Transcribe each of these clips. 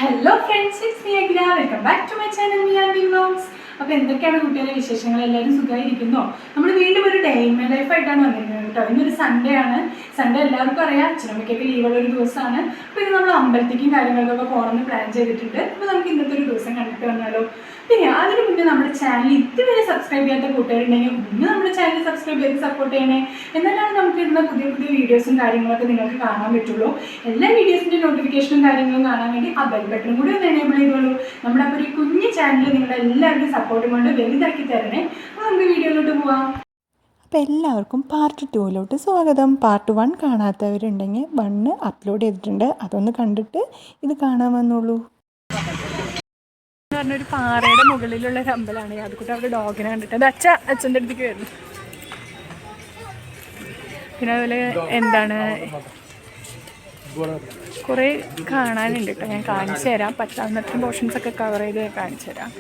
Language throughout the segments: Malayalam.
Hello friends, it's me Akhila. Welcome back to my channel me and vlogs. അപ്പോൾ എന്തൊക്കെയാണ് കുട്ടികളുടെ വിശേഷങ്ങൾ? എല്ലാവരും സുഖമായിരിക്കുന്നോ? നമ്മൾ വീണ്ടും ഒരു ഡേ ഇൻ മൈ ലൈഫ് ആയിട്ടാണ് വന്നിരിക്കുന്നത് കേട്ടോ. ഇന്നൊരു സൺഡേ ആണ്. സൺഡേ എല്ലാവർക്കും അറിയാം, അച്ഛനമ്മയ്ക്കൊക്കെ ലീവുള്ള ഒരു ദിവസമാണ്. അപ്പോൾ ഇത് നമ്മൾ അമ്പലത്തേക്കും കാര്യങ്ങൾക്കൊക്കെ പോകണമെന്ന് പ്ലാൻ ചെയ്തിട്ടുണ്ട്. അപ്പോൾ നമുക്ക് ഇന്നത്തെ ഒരു ദിവസം കണ്ടിട്ട് വന്നാലോ? പിന്നെ അതിന് മുന്നേ നമ്മുടെ ചാനൽ ഇതുവരെ സബ്സ്ക്രൈബ് ചെയ്യാത്ത കൂട്ടുകാരുണ്ടെങ്കിൽ മുന്നേ നമ്മുടെ ചാനൽ സബ്സ്ക്രൈബ് ചെയ്ത് സപ്പോർട്ട് ചെയ്യണേ. എന്നാലാണ് നമുക്ക് ഇടുന്ന പുതിയ പുതിയ വീഡിയോസും കാര്യങ്ങളൊക്കെ നിങ്ങൾക്ക് കാണാൻ പറ്റുള്ളൂ. എല്ലാ വീഡിയോസിൻ്റെ നോട്ടിഫിക്കേഷനും കാര്യങ്ങളും കാണാൻ വേണ്ടി ആ ബെൽ ബട്ടൺ കൂടി ഒന്ന് എനേബിൾ ചെയ്തോളൂ. നമ്മുടെ അപ്പോൾ ഒരു കുഞ്ഞു ചാനൽ നിങ്ങളുടെ എല്ലാവരുടെയും സപ്പോർട്ടും കൊണ്ട് വലുതാക്കി തരണേ. അപ്പോൾ നമുക്ക് വീഡിയോയിലോട്ട് പോവാം. അപ്പോൾ എല്ലാവർക്കും പാർട്ട് 2 സ്വാഗതം. പാർട്ട് 1 കാണാത്തവരുണ്ടെങ്കിൽ 1 അപ്ലോഡ് ചെയ്തിട്ടുണ്ട്, അതൊന്ന് കണ്ടിട്ട് ഇത് കാണാൻ വന്നോളൂ. പറഞ്ഞൊരു പാറയുടെ മുകളിലുള്ള ഒരു അമ്പലമാണ്. അതുകൂട്ട് അവിടെ ഡോഗിനെ കണ്ടിട്ട് അത് അച്ഛൻ്റെ അടുത്തേക്ക് വരുന്നു. പിന്നെ അതുപോലെ എന്താണ് കുറേ കാണാനുണ്ട് കേട്ടോ. ഞാൻ കാണിച്ചു തരാം, പറ്റാവുന്നത്രയും പോർഷൻസ് ഒക്കെ കവർ ചെയ്ത് കാണിച്ചു തരാം.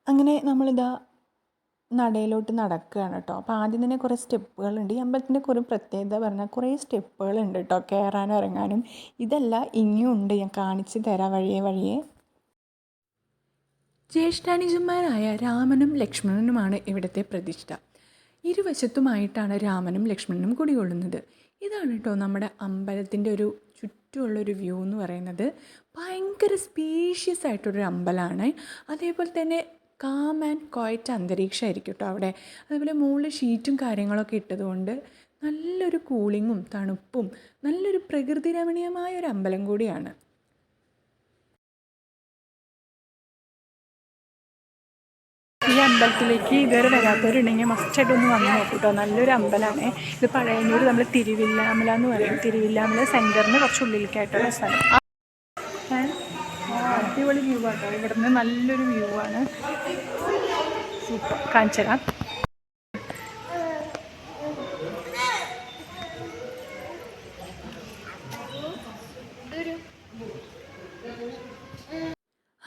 അങ്ങനെ നമ്മളിതാ നടയിലോട്ട് നടക്കുകയാണ് കേട്ടോ. അപ്പോൾ ആദ്യം തന്നെ കുറേ സ്റ്റെപ്പുകളുണ്ട്. ഈ അമ്പലത്തിൻ്റെ കുറേ പ്രത്യേകത പറഞ്ഞാൽ കുറേ സ്റ്റെപ്പുകളുണ്ട് കേട്ടോ, കയറാനും ഇറങ്ങാനും. ഇതല്ല, ഇനിയും ഉണ്ട്, ഞാൻ കാണിച്ചു തരാം വഴിയെ. ജ്യേഷ്ഠാനുജന്മാരായ രാമനും ലക്ഷ്മണനുമാണ് ഇവിടുത്തെ പ്രതിഷ്ഠ. ഇരുവശത്തുമായിട്ടാണ് രാമനും ലക്ഷ്മണനും കുടികൊള്ളുന്നത്. ഇതാണ് കേട്ടോ നമ്മുടെ അമ്പലത്തിൻ്റെ ഒരു ചുറ്റുമുള്ളൊരു വ്യൂ എന്ന് പറയുന്നത്. ഭയങ്കര സ്പീഷ്യസ് ആയിട്ടൊരു അമ്പലമാണ്. അതേപോലെ തന്നെ കാം ആൻഡ് ക്വയറ്റ് അന്തരീക്ഷമായിരിക്കും കേട്ടോ അവിടെ. അതേപോലെ മുകളിൽ ഷീറ്റും കാര്യങ്ങളൊക്കെ ഇട്ടതുകൊണ്ട് നല്ലൊരു കൂളിങ്ങും തണുപ്പും നല്ലൊരു പ്രകൃതി രമണീയമായ ഒരു അമ്പലം കൂടിയാണ്. ഈ അമ്പലത്തിലേക്ക് ഇതുവരെ വരാത്തവരുണ്ടെങ്കിൽ മസ്റ്റായിട്ടൊന്ന് വന്ന് നോക്കൂ കേട്ടോ. നല്ലൊരു അമ്പലമാണ് ഇത്. പഴയന്നൂർ നമ്മൾ തിരുവില്ലാമല എന്ന് പറയും. തിരുവില്ലാമല സെൻറ്ററിന് കുറച്ച് ഉള്ളിലേക്കായിട്ടുള്ള സ്ഥലം. അടിപൊളി വ്യൂ ആട്ടോ. ഇവിടുന്ന് നല്ലൊരു വ്യൂ ആണ്. സൂപ്പർ, കാണിച്ചു തരാം.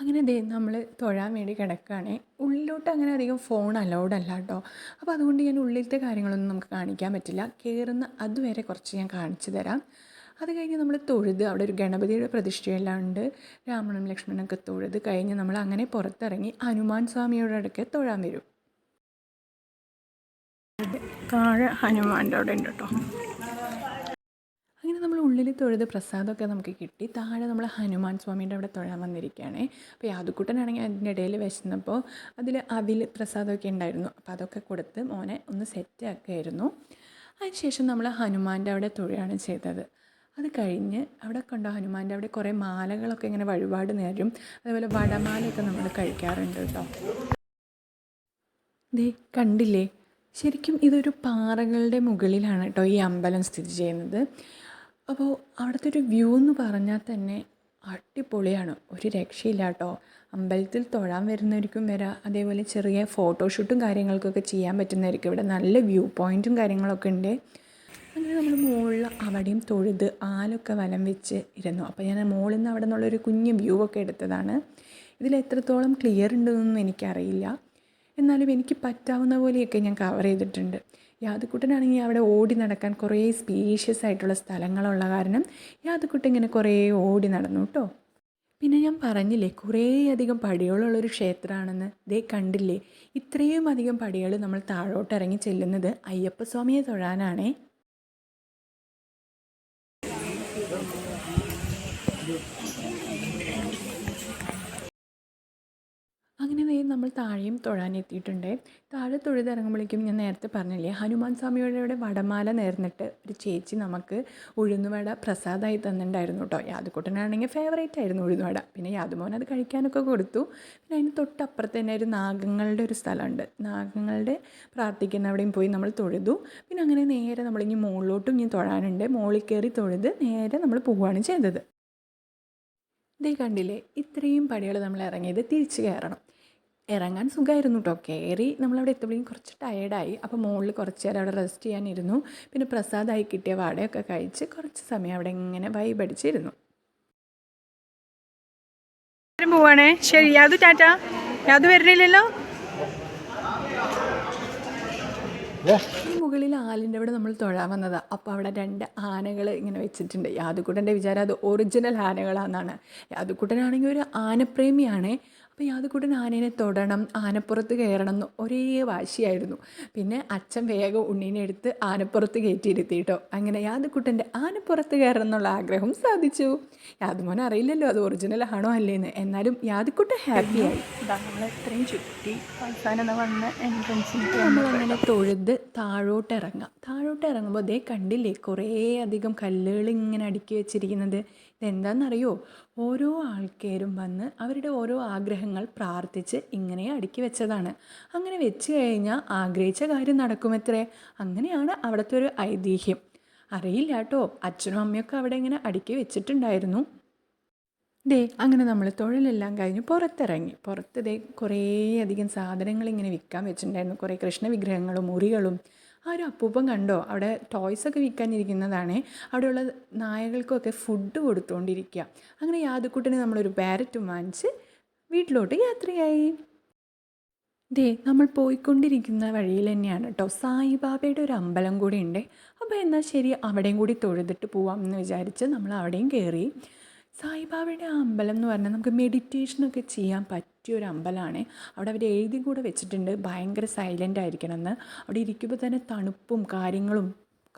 അങ്ങനെ നമ്മൾ തൊഴാൻ വേണ്ടി കിടക്കുകയാണേ. ഉള്ളിലോട്ട് അങ്ങനെ അധികം ഫോൺ അലൗഡ് അല്ല കേട്ടോ. അപ്പോൾ അതുകൊണ്ട് ഞാൻ ഉള്ളിലത്തെ കാര്യങ്ങളൊന്നും നമുക്ക് കാണിക്കാൻ പറ്റില്ല. കയറുന്ന അതുവരെ കുറച്ച് ഞാൻ കാണിച്ചു തരാം. അത് കഴിഞ്ഞ് നമ്മൾ തൊഴുത് അവിടെ ഒരു ഗണപതിയുടെ പ്രതിഷ്ഠയെല്ലാം ഉണ്ട്. രാമനും ലക്ഷ്മണനൊക്കെ തൊഴുത് കഴിഞ്ഞ് നമ്മൾ അങ്ങനെ പുറത്തിറങ്ങി ഹനുമാൻ സ്വാമിയോട് അടുക്കെ തൊഴാൻ വരും. താഴെ ഹനുമാൻ്റെ അവിടെ ഉണ്ട് കേട്ടോ. അങ്ങനെ നമ്മൾ ഉള്ളിൽ തൊഴുത് പ്രസാദമൊക്കെ നമുക്ക് കിട്ടി. താഴെ നമ്മൾ ഹനുമാൻ സ്വാമീൻ്റെ അവിടെ തൊഴാൻ വന്നിരിക്കുകയാണ്. അപ്പോൾ യാദുക്കുട്ടനാണെങ്കിൽ അതിൻ്റെ ഇടയിൽ വിശന്നപ്പോൾ അതിൽ പ്രസാദമൊക്കെ ഉണ്ടായിരുന്നു. അപ്പോൾ അതൊക്കെ കൊടുത്ത് മോനെ ഒന്ന് സെറ്റ് ആക്കുകയായിരുന്നു. അതിനുശേഷം നമ്മൾ ഹനുമാൻ്റെ അവിടെ തൊഴുകയാണ് ചെയ്തത്. അത് കഴിഞ്ഞ് അവിടെ കണ്ട ഹനുമാൻ്റെ അവിടെ കുറേ മാലകളൊക്കെ ഇങ്ങനെ വഴിപാട് നേരും. അതേപോലെ വടമാലയൊക്കെ നമ്മൾ കഴിക്കാറുണ്ട് കേട്ടോ. ദേ കണ്ടില്ലേ, ശരിക്കും ഇതൊരു പാറകളുടെ മുകളിലാണ് കേട്ടോ ഈ അമ്പലം സ്ഥിതി ചെയ്യുന്നത്. അപ്പോൾ അവിടുത്തെ ഒരു വ്യൂ എന്ന് പറഞ്ഞാൽ തന്നെ അടിപൊളിയാണ്, ഒരു രക്ഷയില്ല കേട്ടോ. അമ്പലത്തിൽ തൊഴാൻ വരുന്നവർക്കും വരാം, അതേപോലെ ചെറിയ ഫോട്ടോഷൂട്ടും കാര്യങ്ങൾക്കൊക്കെ ചെയ്യാൻ പറ്റുന്നവർക്ക് ഇവിടെ നല്ല വ്യൂ പോയിൻറ്റും കാര്യങ്ങളൊക്കെ ഉണ്ട്. അങ്ങനെ നമ്മൾ മുകളിൽ അവിടെയും തൊഴുത് ആലൊക്കെ വലം വെച്ച് ഇരുന്നു. അപ്പോൾ ഞാൻ മുകളിൽ നിന്ന് അവിടെ നിന്നുള്ളൊരു കുഞ്ഞ് വ്യൂ ഒക്കെ എടുത്തതാണ്. ഇതിൽ എത്രത്തോളം ക്ലിയർ ഉണ്ടെന്നൊന്നും എനിക്കറിയില്ല, എന്നാലും എനിക്ക് പറ്റാവുന്ന പോലെയൊക്കെ ഞാൻ കവർ ചെയ്തിട്ടുണ്ട്. യാദക്കുട്ടനാണെങ്കിൽ അവിടെ ഓടി നടക്കാൻ കുറേ സ്പീഷ്യസ് ആയിട്ടുള്ള സ്ഥലങ്ങളുള്ള കാരണം യാദക്കുട്ടൻ ഇങ്ങനെ കുറേ ഓടി നടന്നു കേട്ടോ. പിന്നെ ഞാൻ പറഞ്ഞില്ലേ കുറേ അധികം പടികളുള്ളൊരു ക്ഷേത്രമാണെന്ന്. ദേ കണ്ടില്ലേ, ഇത്രയും അധികം പടികൾ നമ്മൾ താഴോട്ട് ഇറങ്ങി ചെല്ലുന്നത് അയ്യപ്പസ്വാമിയെ തൊഴാനാണേ. അങ്ങനെ നമ്മൾ താഴെയും തൊഴാനെത്തിയിട്ടുണ്ട്. താഴെ തൊഴുതിറങ്ങുമ്പോഴേക്കും ഞാൻ നേരത്തെ പറഞ്ഞില്ലേ ഹനുമാൻ സ്വാമിയുടെ വടമാല നേർന്നിട്ട് ഒരു ചേച്ചി നമുക്ക് ഉഴുന്നുവട പ്രസാദമായി തന്നിട്ടുണ്ടായിരുന്നു കേട്ടോ. യാദക്കുട്ടനാണെങ്കിൽ ഫേവറേറ്റ് ആയിരുന്നു ഉഴുന്നുവട. പിന്നെ യാദുമോൻ അത് കഴിക്കാനൊക്കെ കൊടുത്തു. പിന്നെ അതിന് തൊട്ടപ്പുറത്ത് തന്നെ ഒരു നാഗങ്ങളുടെ ഒരു സ്ഥലമുണ്ട്. നാഗങ്ങളുടെ പ്രാർത്ഥിക്കുന്ന അവിടെയും പോയി നമ്മൾ തൊഴുതു. പിന്നെ അങ്ങനെ നേരെ നമ്മളിനി മുകളിലോട്ടും ഇനി തൊഴാനുണ്ട്. മുകളിൽ കയറി തൊഴുത് നേരെ നമ്മൾ പോവുകയാണ് ചെയ്തത്. ഇതേ കണ്ടില്ലേ, ഇത്രയും പടികൾ നമ്മൾ ഇറങ്ങിയത് തിരിച്ച് കയറണം. ഇറങ്ങാൻ സുഖമായിരുന്നു കേട്ടോ. കയറി നമ്മളവിടെ എത്തുമ്പോഴേക്കും കുറച്ച് ടയേർഡായി. അപ്പോൾ മുകളിൽ കുറച്ച് നേരം അവിടെ റെസ്റ്റ് ചെയ്യാനിരുന്നു. പിന്നെ പ്രസാദമായി കിട്ടിയ വടയൊക്കെ കഴിച്ച് കുറച്ച് സമയം അവിടെ ഇങ്ങനെ വൈബടിച്ചിരുന്നു. പോവാണേ. ശരി, യാതു ടാറ്റ. യാതു വരുന്നില്ലല്ലോ. ഈ മുകളിൽ ആലിൻ്റെ അവിടെ നമ്മൾ തൊഴാൻ വന്നതാണ്. അപ്പോൾ അവിടെ 2 ആനകൾ ഇങ്ങനെ വെച്ചിട്ടുണ്ട്. യാദുക്കുട്ടൻ്റെ വിചാരം അത് ഒറിജിനൽ ആനകളാണെന്നാണ്. യാദുക്കുട്ടനാണെങ്കിൽ ഒരു ആനപ്രേമിയാണ്. അപ്പോൾ യാദുക്കുട്ടൻ ആനേനെ തൊടണം, ആനപ്പുറത്ത് കയറണം എന്ന് ഒരേ വാശിയായിരുന്നു. പിന്നെ അച്ഛൻ വേഗം ഉണ്ണീനെ എടുത്ത് ആനപ്പുറത്ത് കയറ്റിയിരുത്തി കേട്ടോ. അങ്ങനെ യാദുക്കുട്ടൻ്റെ ആനപ്പുറത്ത് കയറണം എന്നുള്ള ആഗ്രഹം സാധിച്ചു. യാദുമോൻ അറിയില്ലല്ലോ അത് ഒറിജിനൽ ആണോ അല്ലേന്ന്. എന്നാലും യാദുക്കുട്ടൻ ഹാപ്പിയായി. നമ്മൾ ഇത്രയും ചുറ്റി അവസാനം വന്ന് എൻട്രൻസിൽ നമ്മളങ്ങനെ തൊഴുത് താഴോട്ട് ഇറങ്ങുമ്പോൾ ദേ കണ്ടില്ലേ കുറേ അധികം കല്ലുകൾ ഇങ്ങനെ അടുക്കി വെച്ചിരിക്കുന്നത്. ഇതെന്താണെന്നറിയോ? ഓരോ ആൾക്കാരും വന്ന് അവരുടെ ഓരോ ആഗ്രഹങ്ങൾ പ്രാർത്ഥിച്ച് ഇങ്ങനെ അടുക്കി വെച്ചതാണ്. അങ്ങനെ വെച്ച് കഴിഞ്ഞാൽ ആഗ്രഹിച്ച കാര്യം നടക്കുമത്രേ. അങ്ങനെയാണ് അവിടുത്തെ ഒരു ഐതിഹ്യം. അറിയില്ല കേട്ടോ, അച്ഛനും അമ്മയൊക്കെ അവിടെ ഇങ്ങനെ അടുക്കി വെച്ചിട്ടുണ്ടായിരുന്നു. അങ്ങനെ നമ്മൾ തൊഴിലെല്ലാം കഴിഞ്ഞ് പുറത്ത് കുറേ അധികം സാധനങ്ങൾ ഇങ്ങനെ വിൽക്കാൻ വെച്ചിട്ടുണ്ടായിരുന്നു. കുറേ കൃഷ്ണ വിഗ്രഹങ്ങളും മുറികളും. ആ ഒരു അപ്പൂപ്പൻ കണ്ടോ, അവിടെ ടോയ്സൊക്കെ വിൽക്കാനിരിക്കുന്നതാണ്. അവിടെയുള്ള നായകൾക്കൊക്കെ ഫുഡ് കൊടുത്തുകൊണ്ടിരിക്കുക. അങ്ങനെ യാദുക്കുട്ടന് നമ്മളൊരു പാരറ്റും വാങ്ങിച്ച് വീട്ടിലോട്ട് യാത്രയായി. നമ്മൾ പോയിക്കൊണ്ടിരിക്കുന്ന വഴിയിൽ തന്നെയാണ് കേട്ടോ സായിബാബയുടെ ഒരു അമ്പലം കൂടി ഉണ്ട്. അപ്പോൾ എന്നാൽ ശരി അവിടെയും കൂടി തൊഴുതിട്ട് പോവാം എന്ന് വിചാരിച്ച് നമ്മൾ അവിടെയും കയറി. സായിബാബയുടെ ആ അമ്പലം എന്ന് പറഞ്ഞാൽ നമുക്ക് മെഡിറ്റേഷനൊക്കെ ചെയ്യാൻ പറ്റിയൊരു അമ്പലമാണ്. അവിടെ അവർ എഴുതി കൂടെ വെച്ചിട്ടുണ്ട് ഭയങ്കര സൈലൻ്റ് ആയിരിക്കണം എന്ന്. അവിടെ ഇരിക്കുമ്പോൾ തന്നെ തണുപ്പും കാര്യങ്ങളും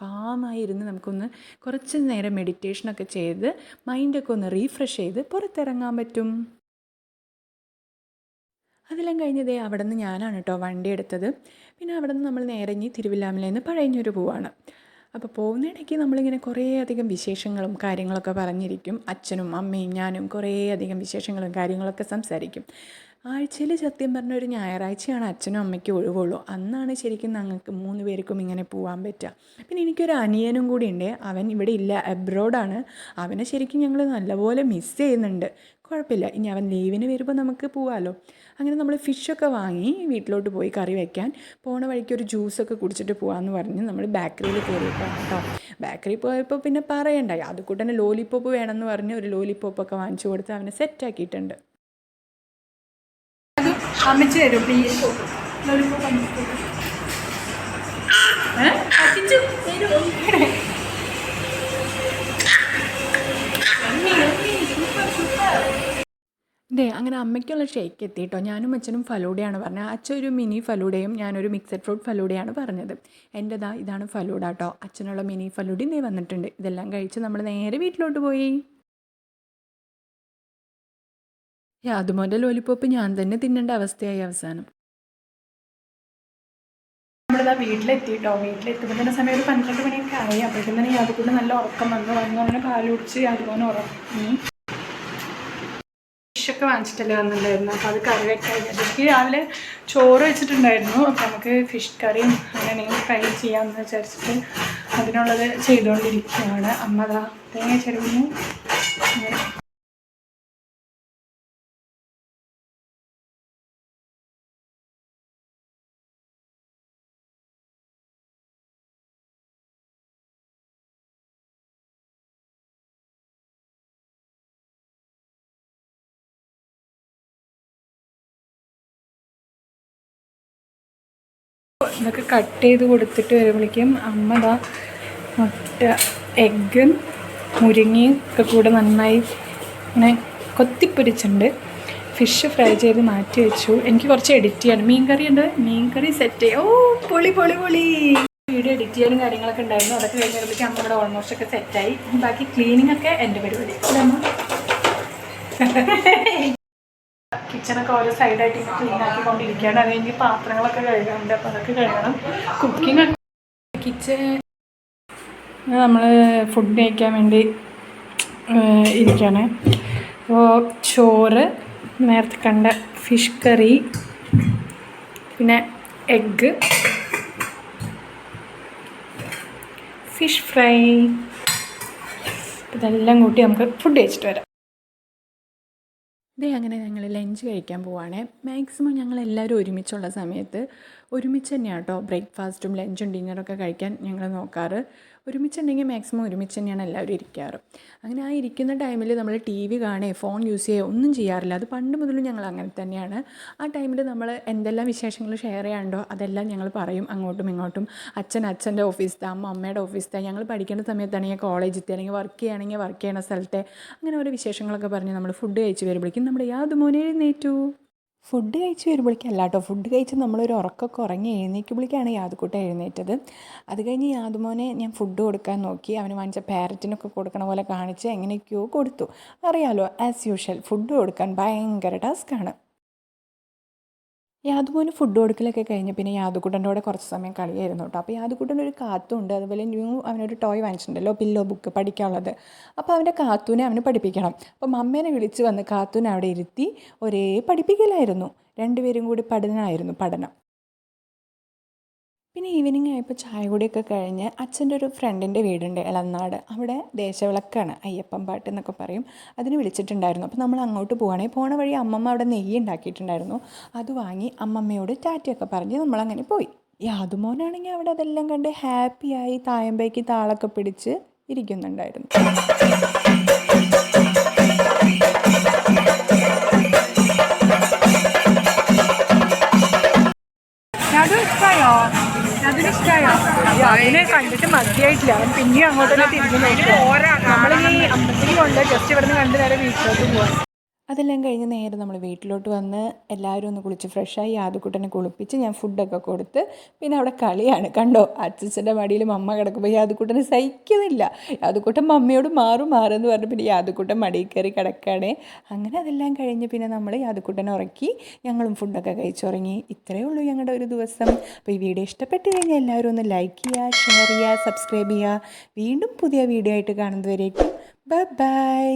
കാമായിരുന്ന് നമുക്കൊന്ന് കുറച്ച് നേരം മെഡിറ്റേഷനൊക്കെ ചെയ്ത് മൈൻഡൊക്കെ ഒന്ന് റീഫ്രഷ് ചെയ്ത് പുറത്തിറങ്ങാൻ പറ്റും. അതെല്ലാം കഴിഞ്ഞതേ അവിടെ നിന്ന് ഞാനാണ് കേട്ടോ വണ്ടി എടുത്തത്. പിന്നെ അവിടെ നിന്ന് നമ്മൾ നേരെ തിരുവില്ലാമലയിൽ നിന്ന് പഴയന്നൂർ പോവാണ്. അപ്പോൾ പോകുന്നിടയ്ക്ക് നമ്മളിങ്ങനെ കുറേ അധികം വിശേഷങ്ങളും കാര്യങ്ങളൊക്കെ പറഞ്ഞിരിക്കും. അച്ഛനും അമ്മയും ഞാനും കുറേ അധികം വിശേഷങ്ങളും കാര്യങ്ങളൊക്കെ സംസാരിക്കും. ആഴ്ചയിൽ സത്യം പറഞ്ഞ ഒരു ഞായറാഴ്ചയാണ് അച്ഛനും അമ്മയ്ക്കും ഒഴിവുള്ളൂ. അന്നാണ് ശരിക്കും ഞങ്ങൾക്ക് 3 പേർക്കും ഇങ്ങനെ പോകാൻ പറ്റുക. പിന്നെ എനിക്കൊരു അനിയനും കൂടി ഉണ്ട്. അവൻ ഇവിടെ ഇല്ല, അബ്രോഡാണ്. അവനെ ശരിക്കും ഞങ്ങൾ നല്ലപോലെ മിസ് ചെയ്യുന്നുണ്ട്. കുഴപ്പമില്ല, ഇനി അവൻ ലീവിന് വരുമ്പോൾ നമുക്ക് പോകാമല്ലോ. അങ്ങനെ നമ്മൾ ഫിഷൊക്കെ വാങ്ങി വീട്ടിലോട്ട് പോയി കറി വയ്ക്കാൻ. പോണ വഴിക്ക് ഒരു ജ്യൂസൊക്കെ കുടിച്ചിട്ട് പോകാമെന്ന് പറഞ്ഞ് നമ്മൾ ബേക്കറിയിൽ കയറിയിട്ടാണ് കേട്ടോ. ബേക്കറി പോയപ്പോൾ പിന്നെ പറയണ്ട, യാദുക്കുട്ടന് ലോലിപ്പോപ്പ് വേണമെന്ന് പറഞ്ഞ് ഒരു ലോലിപ്പോപ്പൊക്കെ വാങ്ങിച്ചു കൊടുത്ത് അവനെ സെറ്റാക്കിയിട്ടുണ്ട്. അമ്മച്ച് തരും പ്ലീസ്. അങ്ങനെ അമ്മയ്ക്കുള്ള ഷേക്ക് എത്തി കേട്ടോ. ഞാനും അച്ഛനും ഫലൂഡയാണ് പറഞ്ഞത്. അച്ഛൻ ഒരു മിനി ഫലൂഡയും ഞാനൊരു മിക്സഡ് ഫ്രൂട്ട് ഫലൂഡയാണ് പറഞ്ഞത്. എൻ്റെതാ ഇതാണ് ഫലൂഡ കേട്ടോ. അച്ഛനുള്ള മിനി ഫലൂഡയും വന്നിട്ടുണ്ട്. ഇതെല്ലാം കഴിച്ച് നമ്മൾ നേരെ വീട്ടിലോട്ട് പോയി. യാദുമോൻ്റെ ലോലിപ്പോപ്പ് ഞാൻ തന്നെ തിന്നേണ്ട അവസ്ഥയായി അവസാനം. നമ്മളിതാ വീട്ടിലെത്തി കേട്ടോ. വീട്ടിലെത്തുമ്പോൾ തന്നെ സമയം ഒരു 12 മണിയൊക്കെ ആയി. അപ്പോഴേക്കും തന്നെ യാദുക്കൂടെ നല്ല ഉറക്കം വന്നു അങ്ങനെ പാല് കുടിച്ച് യാദുമോനെ ഉറങ്ങി. ഫിഷൊക്കെ വാങ്ങിച്ചിട്ടല്ലേ വന്നിട്ടുണ്ടായിരുന്നു. അപ്പോൾ അത് കറി വെക്കാൻ എനിക്ക് രാവിലെ ചോറ് വെച്ചിട്ടുണ്ടായിരുന്നു. അപ്പോൾ നമുക്ക് ഫിഷ് കറിയും അങ്ങനെ ഫ്രൈ ചെയ്യാമെന്ന് വിചാരിച്ചിട്ട് അതിനുള്ളത് ചെയ്തുകൊണ്ടിരിക്കുകയാണ്. അമ്മ ദാ തേങ്ങ ചെരുവിന് അങ്ങനെ ഇതൊക്കെ കട്ട് ചെയ്ത് കൊടുത്തിട്ട് വരുമ്പോഴേക്കും അമ്മ ദാ മുട്ട എഗ്ഗും മുരിങ്ങയും ഒക്കെ കൂടെ നന്നായി ഇങ്ങനെ കൊത്തിപ്പൊരിച്ചിട്ടുണ്ട്. ഫിഷ് ഫ്രൈ ചെയ്ത് മാറ്റി വെച്ചു. എനിക്ക് കുറച്ച് എഡിറ്റ് ചെയ്യണം. മീൻകറി സെറ്റ് ചെയ്യാം. പൊളി വീഡിയോ എഡിറ്റ് ചെയ്യാനും കാര്യങ്ങളൊക്കെ ഉണ്ടായിരുന്നു. അതൊക്കെ കഴിഞ്ഞപ്പോഴേക്കും അമ്മ ഇവിടെ ഓൾമോസ്റ്റ് ഒക്കെ സെറ്റായി. ബാക്കി ക്ലീനിങ് ഒക്കെ എൻ്റെ പരിപാടി. കിച്ചണൊക്കെ ഓരോ സൈഡായിട്ട് ക്ലീൻ ആക്കിക്കൊണ്ടിരിക്കുകയാണ്. അത് കഴിഞ്ഞ് പാത്രങ്ങളൊക്കെ കഴുകാനുണ്ട്. അപ്പോൾ അതൊക്കെ കഴുകണം. കുക്കിംഗ് കിച്ചൺ നമ്മൾ ഫുഡ് കഴിക്കാൻ വേണ്ടി ഇരിക്കുകയാണ്. അപ്പോൾ ചോറ്, നേരത്തെ കണ്ട ഫിഷ് കറി, പിന്നെ എഗ്ഗ്, ഫിഷ് ഫ്രൈ, ഇതെല്ലാം കൂട്ടി നമുക്ക് ഫുഡ് കഴിച്ചിട്ട് വരാം. അങ്ങനെ ഞങ്ങൾ ലഞ്ച് കഴിക്കാൻ പോവുകയാണ്. മാക്സിമം ഞങ്ങളെല്ലാവരും ഒരുമിച്ചുള്ള സമയത്ത് ഒരുമിച്ച് തന്നെയാണ് കേട്ടോ ബ്രേക്ക്ഫാസ്റ്റും ലഞ്ചും ഡിന്നറൊക്കെ കഴിക്കാൻ ഞങ്ങൾ നോക്കാറ്. ഒരുമിച്ചുണ്ടെങ്കിൽ മാക്സിമം ഒരുമിച്ച് തന്നെയാണ് എല്ലാവരും ഇരിക്കാറ്. അങ്ങനെ ആ ഇരിക്കുന്ന ടൈമിൽ നമ്മൾ ടി വി കാണുകയോ ഫോൺ യൂസ് ചെയ്യുകയോ ഒന്നും ചെയ്യാറില്ല. അത് പണ്ട് മുതലും ഞങ്ങൾ അങ്ങനെ തന്നെയാണ്. ആ ടൈമിൽ നമ്മൾ എന്തെല്ലാം വിശേഷങ്ങൾ ഷെയർ ചെയ്യാനുണ്ടോ അതെല്ലാം ഞങ്ങൾ പറയും അങ്ങോട്ടും ഇങ്ങോട്ടും. അച്ഛൻ്റെ ഓഫീസിലത്തെ, അമ്മയുടെ ഓഫീസിലത്തെ, ഞങ്ങൾ പഠിക്കേണ്ട സമയത്താണെങ്കിൽ കോളേജിലത്തെ, അല്ലെങ്കിൽ വർക്ക് ചെയ്യുകയാണെങ്കിൽ വർക്ക് ചെയ്യണ സ്ഥലത്തെ, അങ്ങനെ ഓരോ വിശേഷങ്ങളൊക്കെ പറഞ്ഞ് നമ്മൾ ഫുഡ് കഴിച്ച് വരുമ്പോഴേക്കും നമ്മുടെ യാതുമോനെ എഴുന്നേറ്റു. ഫുഡ് കഴിച്ച് വരുമ്പോഴേക്കല്ല കേട്ടോ, ഫുഡ് കഴിച്ച് നമ്മളൊരു ഉറക്കമൊക്കെ ഉറങ്ങി എഴുന്നേൽക്കുമ്പോഴേക്കാണ് യാദുക്കുട്ടൻ എഴുന്നേറ്റത്. അത് കഴിഞ്ഞ് യാദുമോനെ ഞാൻ ഫുഡ് കൊടുക്കാൻ നോക്കി. അവന് വാങ്ങിച്ച പാരറ്റിനൊക്കെ കൊടുക്കണ പോലെ കാണിച്ച് എങ്ങനെയൊക്കെയോ കൊടുത്തു. അറിയാലോ, ആസ് യൂഷ്വൽ ഫുഡ് കൊടുക്കാൻ ഭയങ്കര ടാസ്ക്കാണ്. യാദുമോന് ഫുഡ് കൊടുക്കലൊക്കെ കഴിഞ്ഞ് പിന്നെ യാദുക്കുട്ടൻ്റെ കൂടെ കുറച്ച് സമയം കളിയായിരുന്നു കേട്ടോ. അപ്പോൾ യാദുക്കുട്ടൻ്റെ ഒരു കാത്തുണ്ട്, അതുപോലെ അവനൊരു ടോയ് വാങ്ങിച്ചിട്ടുണ്ടല്ലോ, പില്ലോ ബുക്ക് പഠിക്കാനുള്ളത്. അപ്പോൾ അവൻ്റെ കാത്തൂനെ അവന് പഠിപ്പിക്കണം. അപ്പോൾ മമ്മേനെ വിളിച്ച് വന്ന് കാത്തൂനെ അവിടെ ഇരുത്തി ഒരേ പഠിപ്പിക്കലായിരുന്നു. രണ്ടുപേരും കൂടി പഠനം. പിന്നെ ഈവനിങ് ആയപ്പോൾ ചായ കൂടിയൊക്കെ കഴിഞ്ഞ് അച്ഛൻ്റെ ഒരു ഫ്രണ്ടിൻ്റെ വീടുണ്ട് എളനാട്. അവിടെ ദേശവിളക്കാണ്, അയ്യപ്പം പാട്ട് എന്നൊക്കെ പറയും. അതിന് വിളിച്ചിട്ടുണ്ടായിരുന്നു. അപ്പോൾ നമ്മൾ അങ്ങോട്ട് പോവുകയാണെങ്കിൽ പോണ വഴി അമ്മമ്മ അവിടെ നെയ്യ് ഉണ്ടാക്കിയിട്ടുണ്ടായിരുന്നു. അത് വാങ്ങി അമ്മമ്മയോട് ടാറ്റയൊക്കെ പറഞ്ഞ് നമ്മളങ്ങനെ പോയി. യാദുമോനാണെങ്കിൽ അവിടെ അതെല്ലാം കണ്ട് ഹാപ്പിയായി തായമ്പയ്ക്ക് താളൊക്കെ പിടിച്ച് ഇരിക്കുന്നുണ്ടായിരുന്നു. അതിനെ കണ്ടിട്ട് മതിയായിട്ടില്ല. അവൻ പിന്നെയും അങ്ങോട്ട് തന്നെ തിരിഞ്ഞു നോക്കുക. നമ്മളിനി അമ്പലത്തിൽ കൊണ്ട് ജസ്റ്റ് ഇവിടെ നിന്ന് കണ്ട് നേരെ വീട്ടിലോട്ട് പോകാൻ. അതെല്ലാം കഴിഞ്ഞ് നേരെ നമ്മൾ വീട്ടിലോട്ട് വന്ന് എല്ലാവരും ഒന്ന് കുളിച്ച് ഫ്രഷായി യാദുക്കുട്ടനെ കുളിപ്പിച്ച് ഞാൻ ഫുഡൊക്കെ കൊടുത്ത് പിന്നെ അവിടെ കളിയാണ്. കണ്ടോ, അച്ഛൻ്റെ മടിയിൽ മമ്മ കിടക്കുമ്പോൾ യാദുക്കുട്ടനെ സഹിക്കുന്നില്ല. യാദുക്കുട്ടൻ മമ്മയോട് മാറുമെന്ന് പറഞ്ഞു പിന്നെ യാദുക്കുട്ടൻ മടിയിൽ കയറി കിടക്കുകയാണ്. അങ്ങനെ അതെല്ലാം കഴിഞ്ഞ് പിന്നെ നമ്മൾ യാദുക്കുട്ടനെ ഉറക്കി ഞങ്ങളും ഫുഡൊക്കെ കഴിച്ചുറങ്ങി. ഇത്രയേ ഉള്ളൂ ഞങ്ങളുടെ ഒരു ദിവസം. അപ്പോൾ ഈ വീഡിയോ ഇഷ്ടപ്പെട്ട് കഴിഞ്ഞാൽ എല്ലാവരും ഒന്ന് ലൈക്ക് ചെയ്യുക, ഷെയർ ചെയ്യുക, സബ്സ്ക്രൈബ് ചെയ്യുക. വീണ്ടും പുതിയ വീഡിയോ ആയിട്ട് കാണുന്നതുവരേക്കും ബൈ.